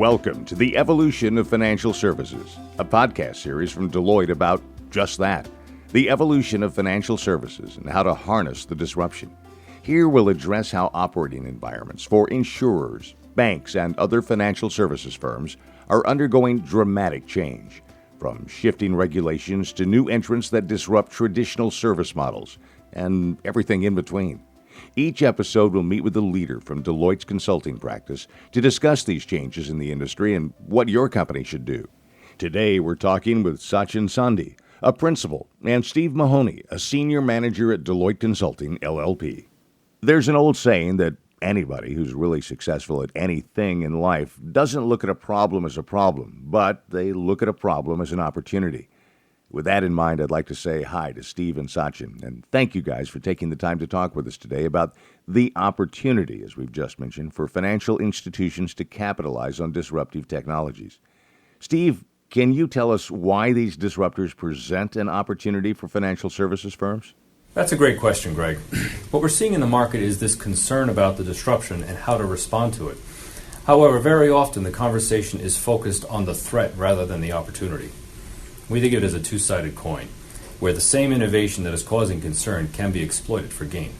Welcome to The Evolution of Financial Services, a podcast series from Deloitte about just that, the evolution of financial services and how to harness the disruption. Here we'll address how operating environments for insurers, banks, and other financial services firms are undergoing dramatic change, from shifting regulations to new entrants that disrupt traditional service models, and everything in between. Each episode will meet with a leader from Deloitte's consulting practice to discuss these changes in the industry and what your company should do. Today, we're talking with Sachin Sandhi, a principal, and Steve Mahoney, a senior manager at Deloitte Consulting, LLP. There's an old saying that anybody who's really successful at anything in life doesn't look at a problem as a problem, but they look at a problem as an opportunity. With that in mind, I'd like to say hi to Steve and Sachin, and thank you guys for taking the time to talk with us today about the opportunity, as we've just mentioned, for financial institutions to capitalize on disruptive technologies. Steve, can you tell us why these disruptors present an opportunity for financial services firms? That's a great question, Greg. What we're seeing in the market is this concern about the disruption and how to respond to it. However, very often the conversation is focused on the threat rather than the opportunity. We think of it as a two-sided coin, where the same innovation that is causing concern can be exploited for gain.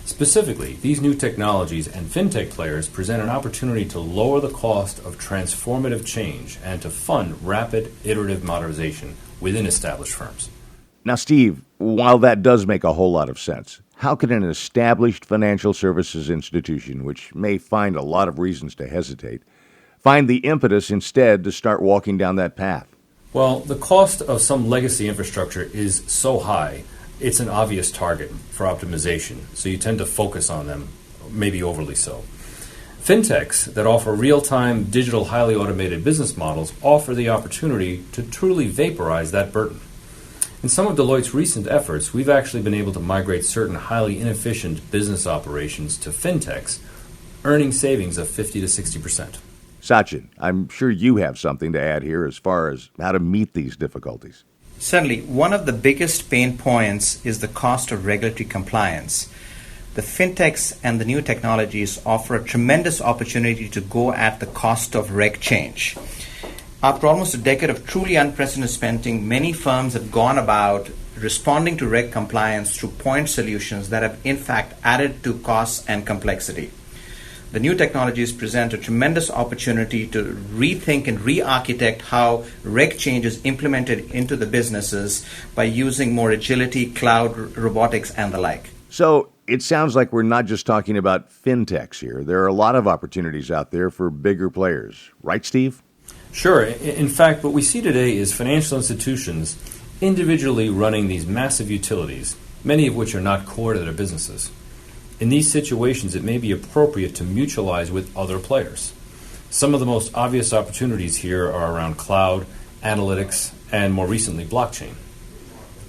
Specifically, these new technologies and fintech players present an opportunity to lower the cost of transformative change and to fund rapid, iterative modernization within established firms. Now, Steve, while that does make a whole lot of sense, how can an established financial services institution, which may find a lot of reasons to hesitate, find the impetus instead to start walking down that path? Well, the cost of some legacy infrastructure is so high, it's an obvious target for optimization, so you tend to focus on them, maybe overly so. Fintechs that offer real-time, digital, highly automated business models offer the opportunity to truly vaporize that burden. In some of Deloitte's recent efforts, we've actually been able to migrate certain highly inefficient business operations to fintechs, earning savings of 50 to 60%. Sachin, I'm sure you have something to add here as far as how to meet these difficulties. Certainly, one of the biggest pain points is the cost of regulatory compliance. The fintechs and the new technologies offer a tremendous opportunity to go at the cost of reg change. After almost a decade of truly unprecedented spending, many firms have gone about responding to reg compliance through point solutions that have in fact added to costs and complexity. The new technologies present a tremendous opportunity to rethink and re-architect how reg change is implemented into the businesses by using more agility, cloud, robotics, and the like. So it sounds like we're not just talking about fintechs here. There are a lot of opportunities out there for bigger players. Right, Steve? Sure. In fact, what we see today is financial institutions individually running these massive utilities, many of which are not core to their businesses. In these situations, it may be appropriate to mutualize with other players. Some of the most obvious opportunities here are around cloud, analytics, and more recently, blockchain.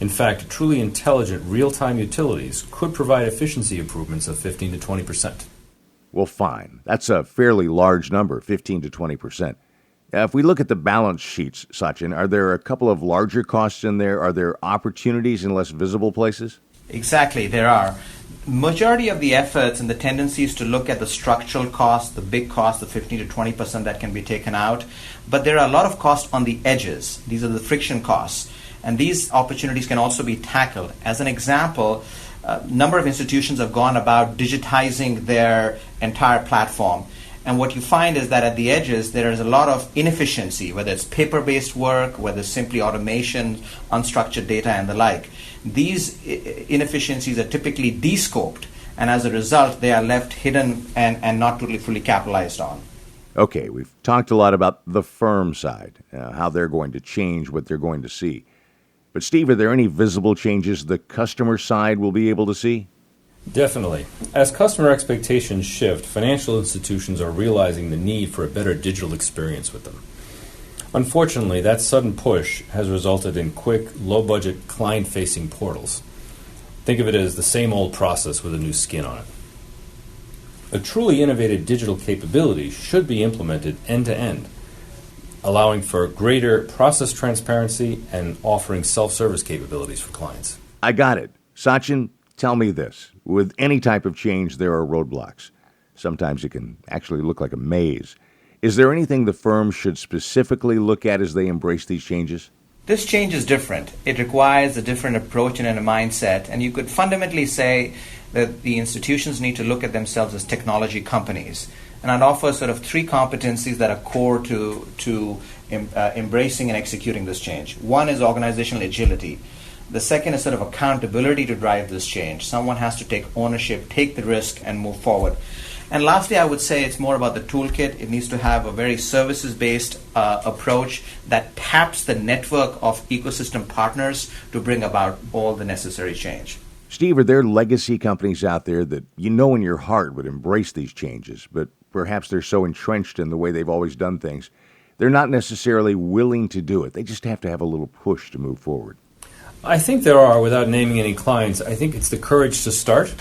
In fact, truly intelligent real-time utilities could provide efficiency improvements of 15 to 20%. Well, fine. That's a fairly large number, 15 to 20%. If we look at the balance sheets, Sachin, are there a couple of larger costs in there? Are there opportunities in less visible places? Exactly, there are. Majority of the efforts and the tendencies to look at the structural cost, the big cost, the 15 to 20% that can be taken out, but there are a lot of costs on the edges. These are the friction costs, and these opportunities can also be tackled. As an example, a number of institutions have gone about digitizing their entire platform. And what you find is that at the edges, there is a lot of inefficiency, whether it's paper-based work, whether it's simply automation, unstructured data, and the like. These inefficiencies are typically de-scoped, and as a result, they are left hidden and not totally fully capitalized on. Okay, we've talked a lot about the firm side, how they're going to change what they're going to see. But Steve, are there any visible changes the customer side will be able to see? Definitely. As customer expectations shift, financial institutions are realizing the need for a better digital experience with them. Unfortunately, that sudden push has resulted in quick, low-budget, client-facing portals. Think of it as the same old process with a new skin on it. A truly innovative digital capability should be implemented end-to-end, allowing for greater process transparency and offering self-service capabilities for clients. I got it. Sachin, tell me this. With any type of change, there are roadblocks. Sometimes it can actually look like a maze. Is there anything the firm should specifically look at as they embrace these changes? This change is different. It requires a different approach and a mindset. And you could fundamentally say that the institutions need to look at themselves as technology companies. And I'd offer sort of three competencies that are core to embracing and executing this change. One is organizational agility. The second is sort of accountability to drive this change. Someone has to take ownership, take the risk, and move forward. And lastly, I would say it's more about the toolkit. It needs to have a very services-based approach that taps the network of ecosystem partners to bring about all the necessary change. Steve, are there legacy companies out there that you know in your heart would embrace these changes, but perhaps they're so entrenched in the way they've always done things, they're not necessarily willing to do it? They just have to have a little push to move forward. I think there are, without naming any clients. I think it's the courage to start.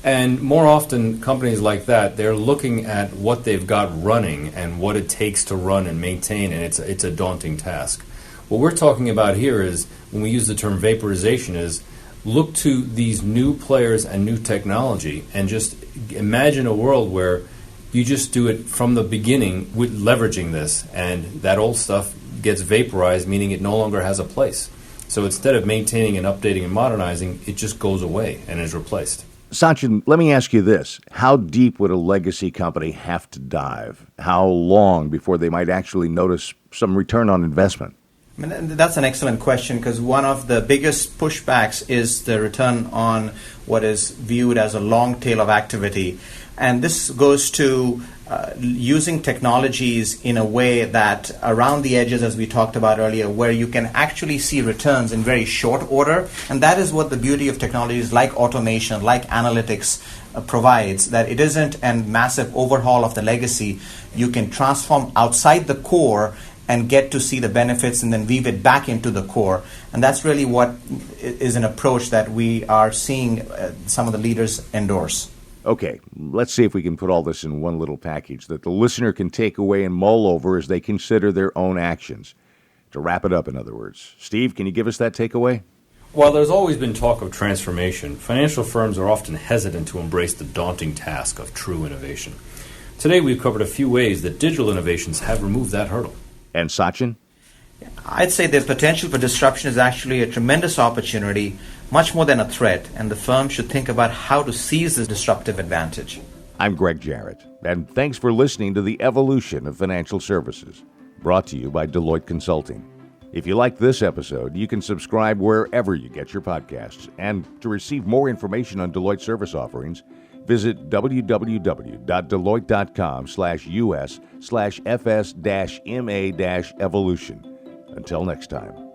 And more often, companies like that, they're looking at what they've got running and what it takes to run and maintain, and it's a daunting task. What we're talking about here is, when we use the term vaporization, is look to these new players and new technology and just imagine a world where you just do it from the beginning with leveraging this, and that old stuff gets vaporized, meaning it no longer has a place. So instead of maintaining and updating and modernizing, it just goes away and is replaced. Sachin, let me ask you this. How deep would a legacy company have to dive? How long before they might actually notice some return on investment? I mean, that's an excellent question, because one of the biggest pushbacks is the return on what is viewed as a long tail of activity. And this goes to using technologies in a way that around the edges, as we talked about earlier, where you can actually see returns in very short order. And that is what the beauty of technologies like automation, like analytics provides, that it isn't a massive overhaul of the legacy. You can transform outside the core and get to see the benefits and then weave it back into the core. And that's really what is an approach that we are seeing some of the leaders endorse. Okay, let's see if we can put all this in one little package that the listener can take away and mull over as they consider their own actions. To wrap it up, in other words. Steve, can you give us that takeaway? While there's always been talk of transformation, financial firms are often hesitant to embrace the daunting task of true innovation. Today we've covered a few ways that digital innovations have removed that hurdle. And Sachin? I'd say the potential for disruption is actually a tremendous opportunity, much more than a threat, and the firm should think about how to seize this disruptive advantage. I'm Greg Jarrett, and thanks for listening to The Evolution of Financial Services, brought to you by Deloitte Consulting. If you like this episode, you can subscribe wherever you get your podcasts. And to receive more information on Deloitte service offerings, visit www.deloitte.com/US/FS-MA-evolution. Until next time.